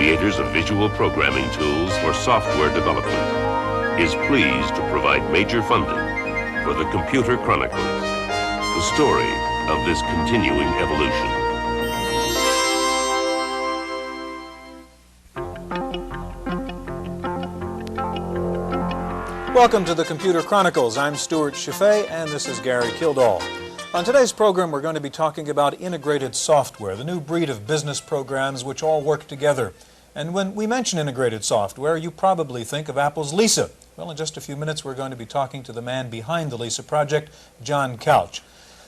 creators of visual programming tools for software development, is pleased to provide major funding for the Computer Chronicles, the story of this continuing evolution. Welcome to the Computer Chronicles. I'm Stuart Chaffee, and this is Gary Kildall. On today's program, we're going to be talking about integrated software, the new breed of business programs which all work together. And when we mention integrated software, you probably think of Apple's Lisa. Well, in just a few minutes, we're going to be talking to the man behind the Lisa project, John Couch.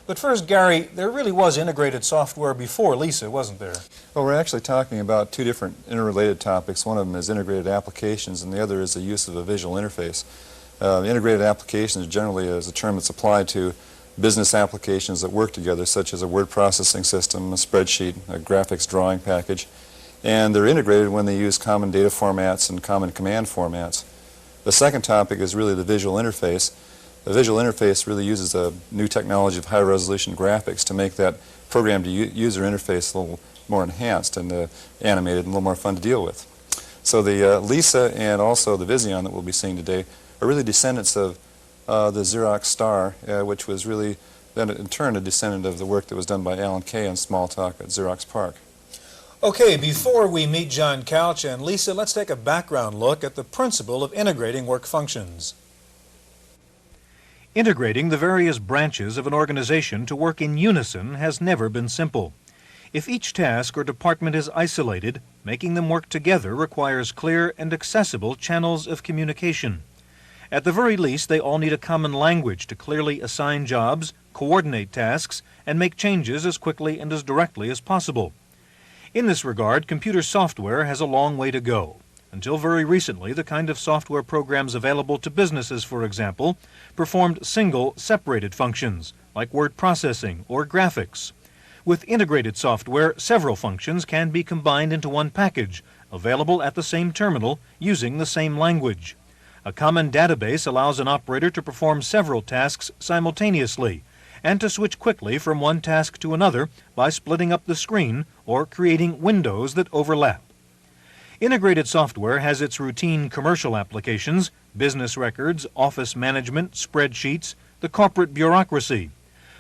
But first, Gary, there really was integrated software before Lisa, wasn't there? Well, we're actually talking about two different interrelated topics. One of them is integrated applications, and the other is the use of a visual interface. Integrated applications generally is a term that's applied to business applications that work together, such as a word processing system, a spreadsheet, a graphics drawing package. And they're integrated when they use common data formats and common command formats. The second topic is really the visual interface. The visual interface really uses a new technology of high-resolution graphics to make that program-to-user interface a little more enhanced and animated and a little more fun to deal with. So the Lisa and also the Vision that we'll be seeing today are really descendants of the Xerox Star, which was really then in turn a descendant of the work that was done by Alan Kay on Smalltalk at Xerox PARC. Okay, before we meet John Couch and Lisa, let's take a background look at the principle of integrating work functions. Integrating the various branches of an organization to work in unison has never been simple. If each task or department is isolated, making them work together requires clear and accessible channels of communication. At the very least, they all need a common language to clearly assign jobs, coordinate tasks, and make changes as quickly and as directly as possible. In this regard, computer software has a long way to go. Until very recently, the kind of software programs available to businesses, for example, performed single, separated functions, like word processing or graphics. With integrated software, several functions can be combined into one package, available at the same terminal, using the same language. A common database allows an operator to perform several tasks simultaneously and to switch quickly from one task to another by splitting up the screen or creating windows that overlap. Integrated software has its routine commercial applications, business records, office management, spreadsheets, the corporate bureaucracy.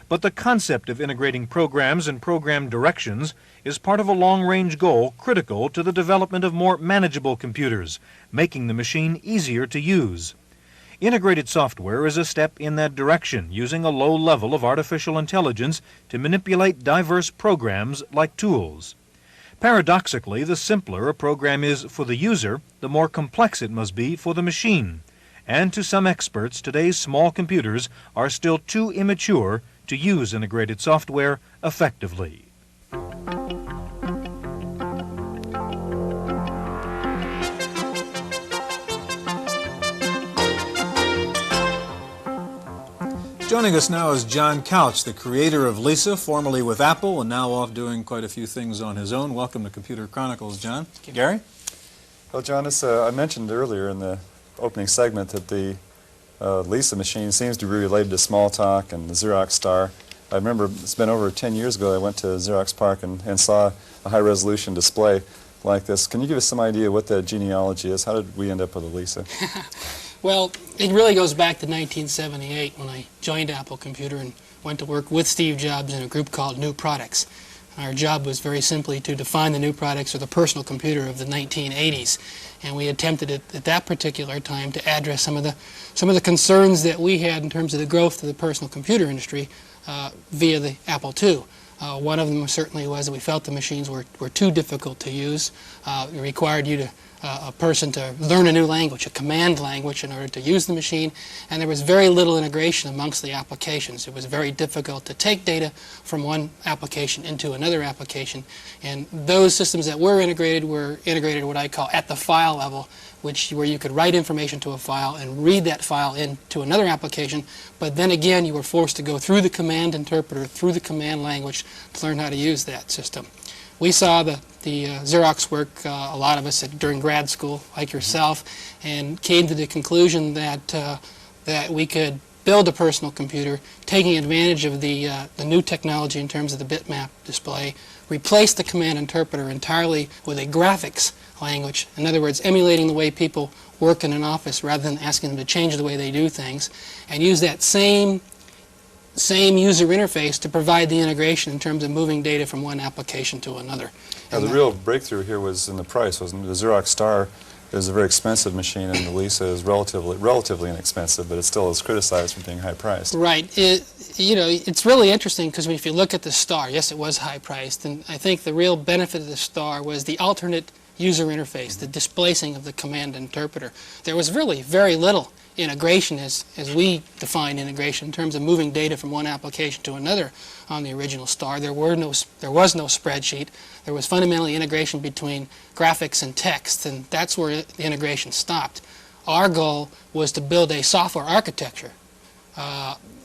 But the concept of integrating programs and program directions is part of a long-range goal critical to the development of more manageable computers, making the machine easier to use. Integrated software is a step in that direction, using a low level of artificial intelligence to manipulate diverse programs like tools. Paradoxically, the simpler a program is for the user, the more complex it must be for the machine. And to some experts, today's small computers are still too immature to use integrated software effectively. Joining us now is John Couch, the creator of Lisa, formerly with Apple and now off doing quite a few things on his own. Welcome to Computer Chronicles, John. Gary? Well, John, I mentioned earlier in the opening segment that the Lisa machine seems to be related to Smalltalk and the Xerox Star. I remember it's been over 10 years ago I went to Xerox PARC and saw a high-resolution display like this. Can you give us some idea what that genealogy is? How did we end up with a Lisa? Well, it really goes back to 1978 when I joined Apple Computer and went to work with Steve Jobs in a group called New Products. Our job was very simply to define the new products or the personal computer of the 1980s. And we attempted at that particular time to address some of the concerns that we had in terms of the growth of the personal computer industry via the Apple II. One of them certainly was that we felt the machines were too difficult to use. It required a person to learn a new language, a command language, in order to use the machine, and there was very little integration amongst the applications. It was very difficult to take data from one application into another application, and those systems that were integrated what I call at the file level, where you could write information to a file and read that file into another application, but then again you were forced to go through the command interpreter, through the command language to learn how to use that system. We saw the Xerox work, a lot of us during grad school, like yourself, and came to the conclusion that we could build a personal computer, taking advantage of the new technology in terms of the bitmap display, replaced the command interpreter entirely with a graphics language. In other words, emulating the way people work in an office rather than asking them to change the way they do things, and use that same user interface to provide the integration in terms of moving data from one application to another. Now, the real breakthrough here was in the price, wasn't it? The Xerox Star is a very expensive machine, and the Lisa is relatively inexpensive, but it still is criticized for being high-priced. Right. It's really interesting because if you look at the Star, yes, it was high-priced, and I think the real benefit of the Star was the alternate user interface, the displacing of the command interpreter. There was really very little integration as we define integration in terms of moving data from one application to another on the original Star. There was no spreadsheet. There was fundamentally integration between graphics and text, and that's where the integration stopped. Our goal was to build a software architecture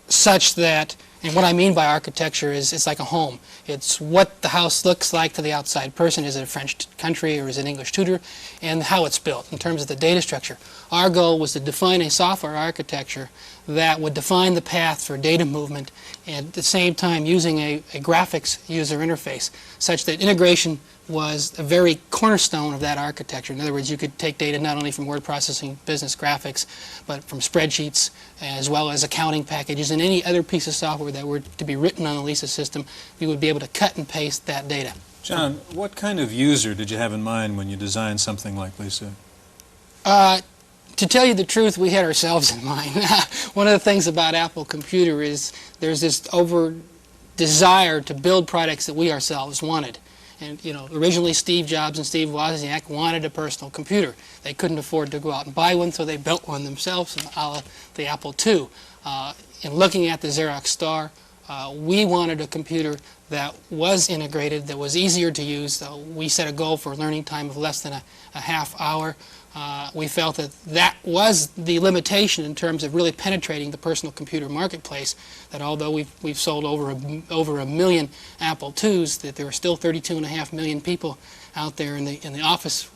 such that, and what I mean by architecture is it's like a home. It's what the house looks like to the outside person. Is it a French country or is it an English tutor? And how it's built in terms of the data structure. Our goal was to define a software architecture that would define the path for data movement and at the same time using a graphics user interface such that integration was a very cornerstone of that architecture. In other words, you could take data not only from word processing, business graphics, but from spreadsheets as well as accounting packages and any other piece of software that were to be written on the Lisa system. We would be able to cut and paste that data. John, what kind of user did you have in mind when you designed something like Lisa? To tell you the truth, we had ourselves in mind. One of the things about Apple Computer is there's this desire to build products that we ourselves wanted. And, originally Steve Jobs and Steve Wozniak wanted a personal computer. They couldn't afford to go out and buy one, so they built one themselves, a la the Apple II. In looking at the Xerox Star, we wanted a computer that was integrated, that was easier to use. We set a goal for a learning time of less than a half hour. We felt that was the limitation in terms of really penetrating the personal computer marketplace, that although we've sold over a million Apple IIs, that there are still 32.5 million people out there in the office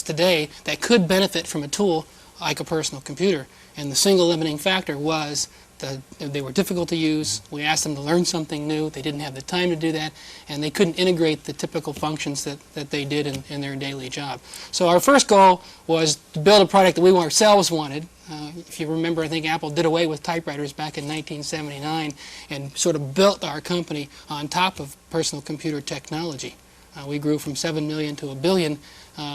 today that could benefit from a tool like a personal computer. And the single limiting factor was they were difficult to use. We asked them to learn something new. They didn't have the time to do that, and they couldn't integrate the typical functions that they did in their daily job. So our first goal was to build a product that we ourselves wanted. If you remember, I think Apple did away with typewriters back in 1979 and sort of built our company on top of personal computer technology. We grew from 7 million to 1 billion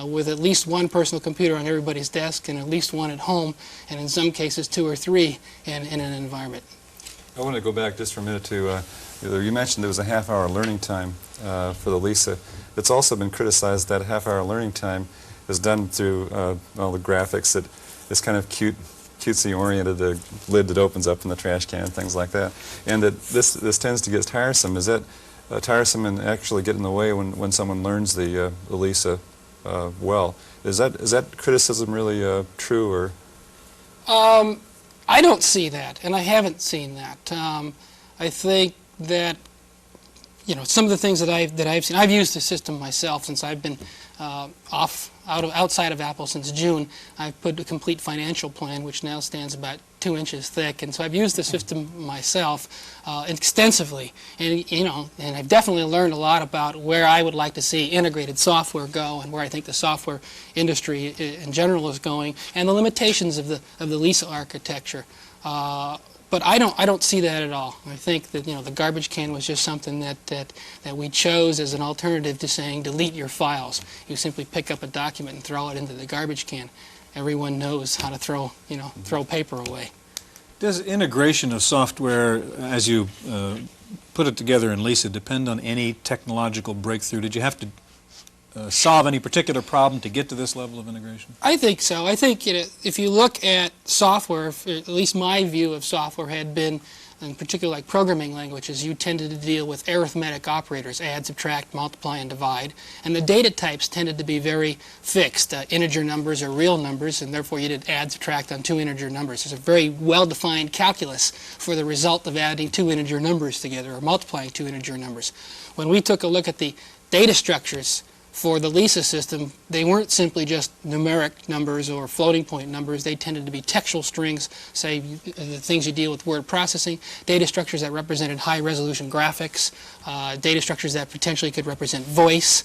with at least one personal computer on everybody's desk and at least one at home, and in some cases 2 or 3 in an environment. I want to go back just for a minute to, you mentioned there was a half-hour learning time for the Lisa. It's also been criticized that half-hour learning time is done through all the graphics that is kind of cutesy-oriented, the lid that opens up in the trash can, things like that, and that this tends to get tiresome. Is that tiresome and actually get in the way when someone learns the Lisa well? Is that criticism really true, or? I don't see that, and I haven't seen that. I think that some of the things that I've seen. I've used the system myself since I've been outside of Apple since June. I've put a complete financial plan, which now stands about 2 inches thick, and so I've used the system myself extensively, and and I've definitely learned a lot about where I would like to see integrated software go, and where I think the software industry in general is going, and the limitations of the Lisa architecture. But I don't see that at all. I think that the garbage can was just something that we chose as an alternative to saying delete your files. You simply pick up a document and throw it into the garbage can. Everyone knows how to throw paper away. Does integration of software, as you put it together in Lisa, depend on any technological breakthrough? Did you have to solve any particular problem to get to this level of integration? I think so. I think if you look at software, at least my view of software had been, in particular like programming languages, you tended to deal with arithmetic operators, add, subtract, multiply, and divide. And the data types tended to be very fixed, integer numbers or real numbers, and therefore you did add, subtract on 2 integer numbers. There's a very well-defined calculus for the result of adding 2 integer numbers together or multiplying 2 integer numbers. When we took a look at the data structures for the Lisa system, they weren't simply just numeric numbers or floating point numbers. They tended to be textual strings, say the things you deal with word processing, data structures that represented high-resolution graphics, data structures that potentially could represent voice.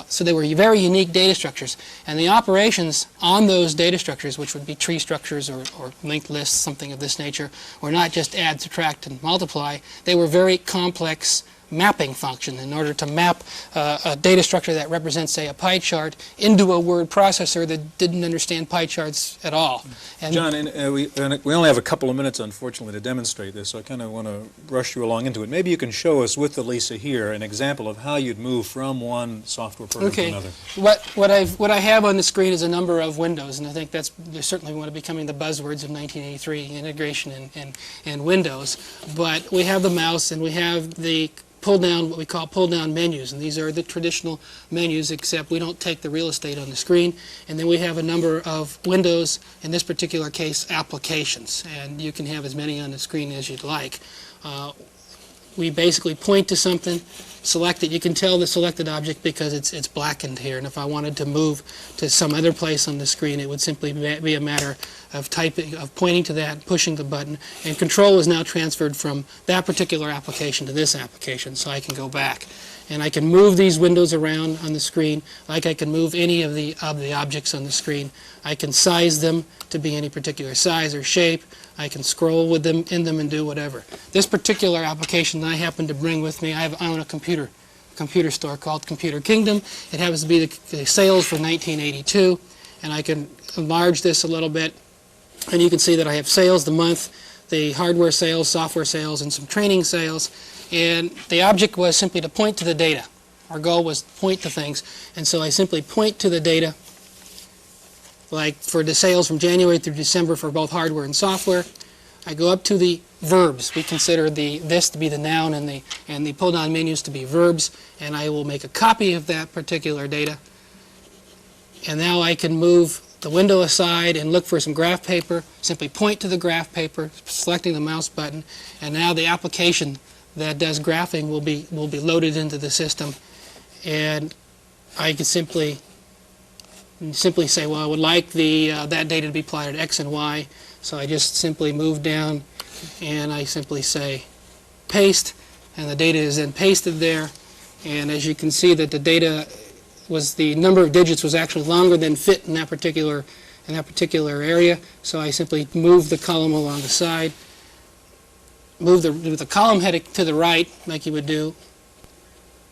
So they were very unique data structures. And the operations on those data structures, which would be tree structures or linked lists, something of this nature, were not just add, subtract, and multiply. They were very complex mapping function in order to map a data structure that represents, say, a pie chart into a word processor that didn't understand pie charts at all. And John, we only have a couple of minutes, unfortunately, to demonstrate this, so I kind of want to rush you along into it. Maybe you can show us with the Lisa here an example of how you'd move from one software program to another. What I have on the screen is a number of windows, and I think that's certainly one of becoming the buzzwords of 1983, integration and Windows. But we have the mouse, and we have the what we call pull-down menus, and these are the traditional menus, except we don't take the real estate on the screen. And then we have a number of windows, in this particular case, applications, and you can have as many on the screen as you'd like. We basically point to something, select it. You can tell the selected object because it's blackened here, and if I wanted to move to some other place on the screen, it would simply be a matter of pointing to that, pushing the button, and control is now transferred from that particular application to this application, so I can go back. And I can move these windows around on the screen like I can move any of the objects on the screen. I can size them to be any particular size or shape. I can scroll with them in them and do whatever. This particular application that I happen to bring with me, I own a computer store called Computer Kingdom. It happens to be the sales for 1982, and I can enlarge this a little bit, and you can see that I have sales, the month, the hardware sales, software sales, and some training sales. And the object was simply to point to the data. Our goal was to point to things, and so I simply point to the data, like for the sales from January through December for both hardware and software. I go up to the verbs. We consider this to be the noun and the pull-down menus to be verbs, and I will make a copy of that particular data. And now I can move the window aside and look for some graph paper, simply point to the graph paper, selecting the mouse button, and now the application that does graphing will be loaded into the system, and I can simply say, well, I would like that data to be plotted X and Y, so I just simply move down and I simply say paste, and the data is then pasted there. And as you can see, that the data the number of digits was actually longer than fit in that particular area, so I simply move the column along the side, move the column heading to the right, like you would do.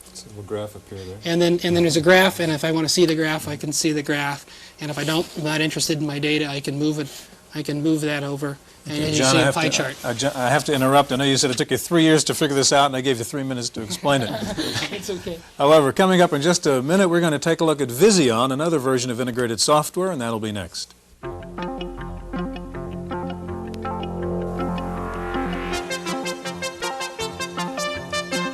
There's a little graph appear there. And then there's a graph, and if I want to see the graph, I can see the graph. And if I'm not interested in my data, I can move it. I can move that over, and as you see a pie chart. I have to interrupt. I know you said it took you 3 years to figure this out, and I gave you 3 minutes to explain it. It's okay. However, coming up in just a minute, we're going to take a look at Vision, another version of integrated software, and that'll be next.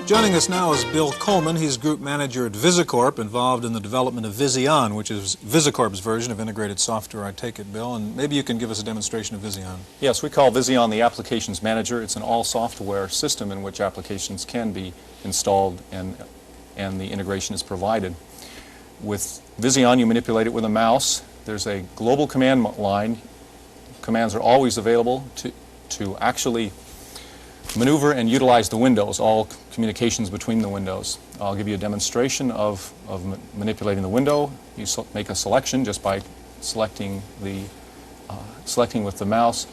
Joining us now is Bill Coleman. He's group manager at VisiCorp, involved in the development of Vision, which is VisiCorp's version of integrated software, I take it, Bill. And maybe you can give us a demonstration of Vision. Yes, we call Vision the applications manager. It's an all-software system in which applications can be installed and the integration is provided. With Vision, you manipulate it with a mouse. There's a global command line. Commands are always available to actually maneuver and utilize the windows, all communications between the windows. I'll give you a demonstration of manipulating the window. You make a selection just by selecting with the mouse.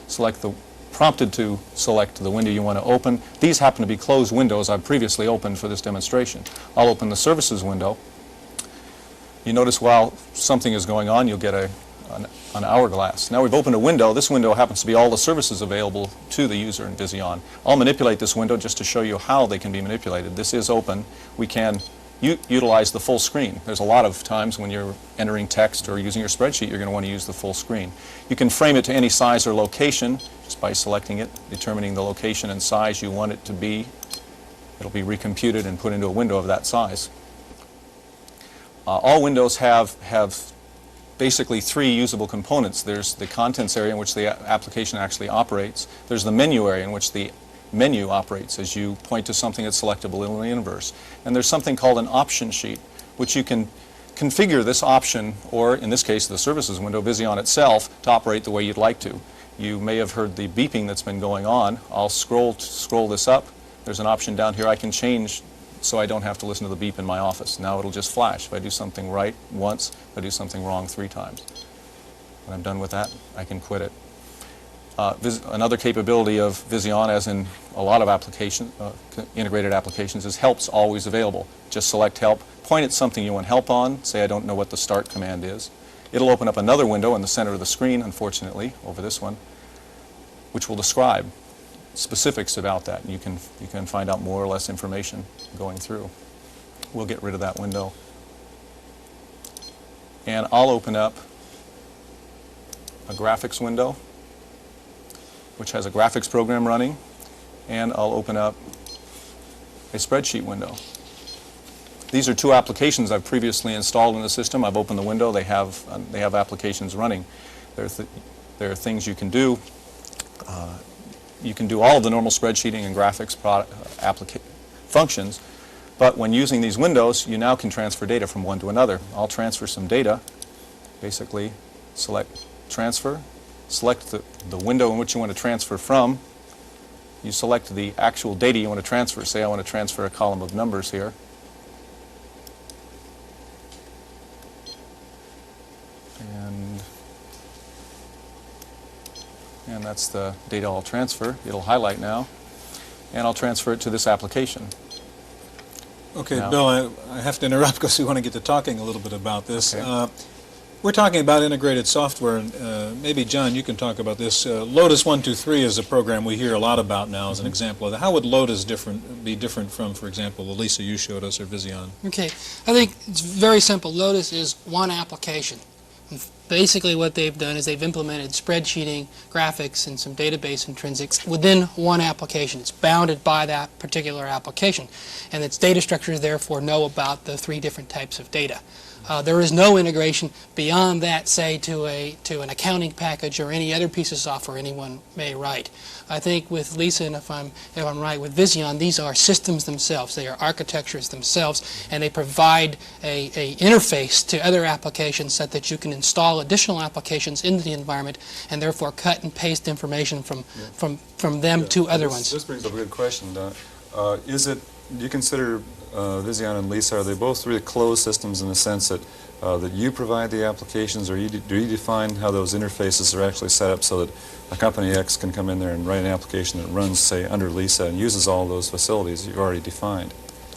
Prompted to select the window you want to open. These happen to be closed windows I've previously opened for this demonstration. I'll open the services window. You notice while something is going on, you'll get an hourglass. Now we've opened a window. This window happens to be all the services available to the user in Vision. I'll manipulate this window just to show you how they can be manipulated. This is open. We can utilize the full screen. There's a lot of times when you're entering text or using your spreadsheet, you're going to want to use the full screen. You can frame it to any size or location just by selecting it, determining the location and size you want it to be. It'll be recomputed and put into a window of that size. All windows have basically three usable components. There's the contents area in which the application actually operates. There's the menu area in which the menu operates as you point to something that's selectable in the inverse. And there's something called an option sheet, which you can configure this option, or in this case the services window, Vision itself, to operate the way you'd like to. You may have heard the beeping that's been going on. I'll scroll this up. There's an option down here I can change so I don't have to listen to the beep in my office. Now it'll just flash. If I do something right once, if I do something wrong 3 times. When I'm done with that, I can quit it. Another capability of Vision, as in a lot of integrated applications, is help's always available. Just select help, point at something you want help on, say I don't know what the start command is. It'll open up another window in the center of the screen, unfortunately, over this one, which will describe specifics about that. You can find out more or less information going through. We'll get rid of that window. And I'll open up a graphics window, which has a graphics program running, and I'll open up a spreadsheet window. These are 2 applications I've previously installed in the system. I've opened the window. They have applications running. There are things you can do. You can do all of the normal spreadsheeting and graphics functions, but when using these windows, you now can transfer data from one to another. I'll transfer some data. Basically, select Transfer. Select the window in which you want to transfer from. You select the actual data you want to transfer. Say I want to transfer a column of numbers here. And that's the data I'll transfer. It'll highlight now. And I'll transfer it to this application. Okay, Now, Bill, I have to interrupt because we want to get to talking a little bit about this. Okay. We're talking about integrated software, and maybe, John, you can talk about this. Lotus 123 is a program we hear a lot about now as an example of that. How would Lotus be different from, for example, the Lisa you showed us or Vision? Okay, I think it's very simple. Lotus is one application. And basically what they've done is they've implemented spreadsheeting, graphics, and some database intrinsics within one application. It's bounded by that particular application, and its data structures therefore know about the 3 different types of data. There is no integration beyond that, say, to an accounting package or any other piece of software anyone may write. I think with Lisa, and if I'm right, with Vision, these are systems themselves. They are architectures themselves, and they provide a interface to other applications so that you can install additional applications into the environment and therefore cut and paste information from them to other ones. This brings up a good question, Don. Do you consider Vision and Lisa, are they both really closed systems in the sense that that you provide the applications, or do you define how those interfaces are actually set up so that a company X can come in there and write an application that runs, say, under Lisa and uses all those facilities you've already defined?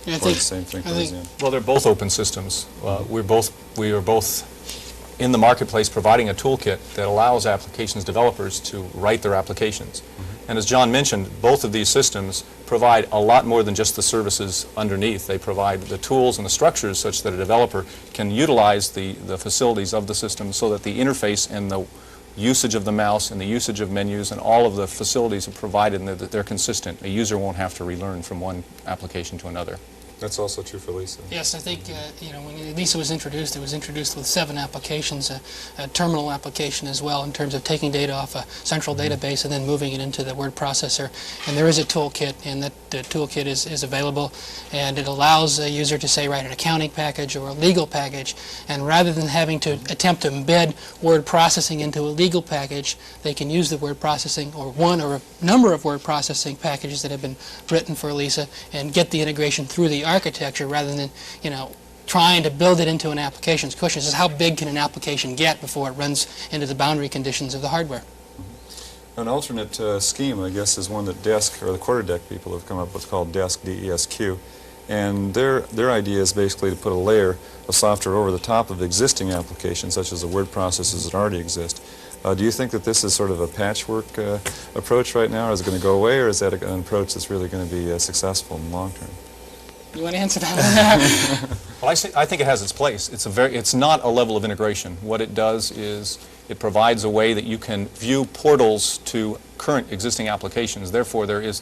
Yeah, or the same thing for Vision? well, they're both open systems. We are both in the marketplace providing a toolkit that allows applications developers to write their applications. And as John mentioned, both of these systems provide a lot more than just the services underneath. They provide the tools and the structures such that a developer can utilize the facilities of the system so that the interface and the usage of the mouse and the usage of menus and all of the facilities are provided and that they're consistent. A user won't have to relearn from one application to another. That's also true for Lisa. Yes, I think when Lisa was introduced, it was introduced with 7 applications, a terminal application as well in terms of taking data off a central database and then moving it into the word processor. And there is a toolkit, and that the toolkit is available, and it allows a user to, say, write an accounting package or a legal package, and rather than having to attempt to embed word processing into a legal package, they can use the word processing or one or a number of word processing packages that have been written for Lisa and get the integration through the architecture rather than, trying to build it into an application. The question is how big can an application get before it runs into the boundary conditions of the hardware? An alternate scheme, I guess, is one that Desk, or the Quarterdeck people, have come up with called Desk, D-E-S-Q. And their idea is basically to put a layer of software over the top of existing applications, such as the word processors that already exist. Do you think that this is sort of a patchwork approach right now, or is it going to go away, or is that an approach that's really going to be successful in the long term? You want to answer that one? Well, I think it has its place. It's not a level of integration. What it does is it provides a way that you can view portals to current existing applications. Therefore, there's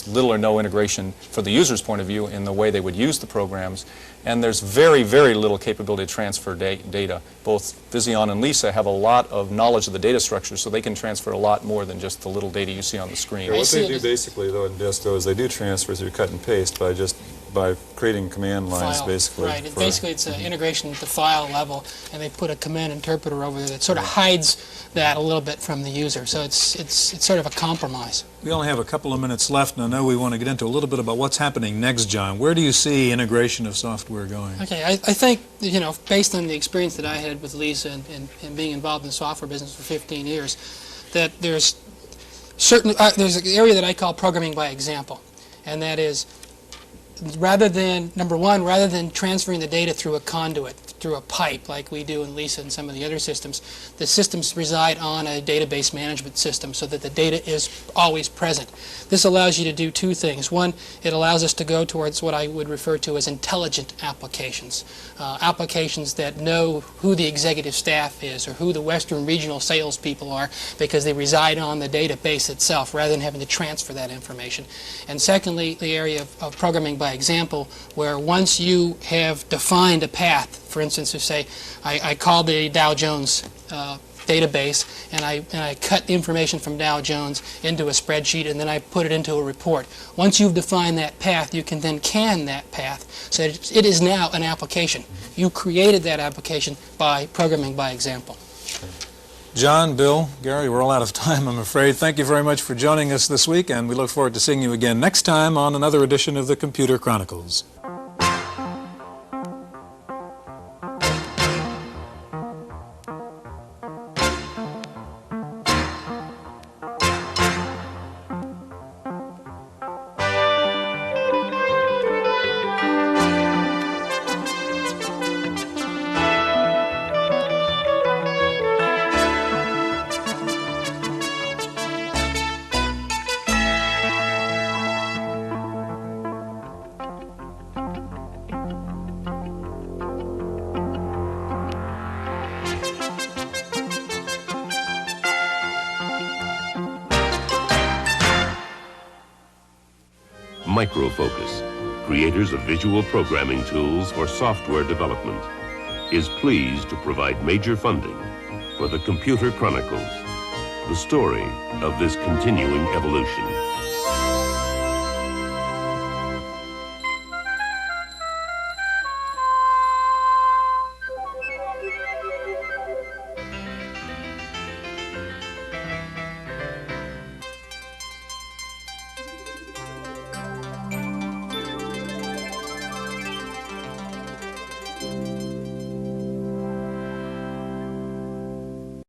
little or no integration for the user's point of view in the way they would use the programs. And there's very, very little capability to transfer data. Both Vision and Lisa have a lot of knowledge of the data structure, so they can transfer a lot more than just the little data you see on the screen. Yeah, what they do basically, though, in Desk, though, is they do transfer through cut and paste by just by creating command lines, File, basically. right. Basically, it's an integration at the file level, and they put a command interpreter over there that sort of hides that a little bit from the user. So it's sort of a compromise. We only have a couple of minutes left, and I know we want to get into a little bit about what's happening next, John. Where do you see integration of software going? Okay, I think, you know, based on the experience that I had with Lisa and being involved in the software business for 15 years, that there's there's an area that I call programming by example, and that is, rather than transferring the data through a conduit, through a pipe like we do in Lisa and some of the other systems, the systems reside on a database management system so that the data is always present. This allows you to do two things. One, it allows us to go towards what I would refer to as intelligent applications. Applications that know who the executive staff is or who the Western regional salespeople are because they reside on the database itself rather than having to transfer that information. And secondly, the area of programming by example, where once you have defined a path, for instance, if say I call the Dow Jones database and I cut the information from Dow Jones into a spreadsheet and then I put it into a report. Once you've defined that path, you can then can that path so that it is now an application. You created that application by programming by example. John, Bill, Gary, we're all out of time, I'm afraid. Thank you very much for joining us this week, and we look forward to seeing you again next time on another edition of the Computer Chronicles. Microfocus, creators of visual programming tools for software development, is pleased to provide major funding for the Computer Chronicles, the story of this continuing evolution.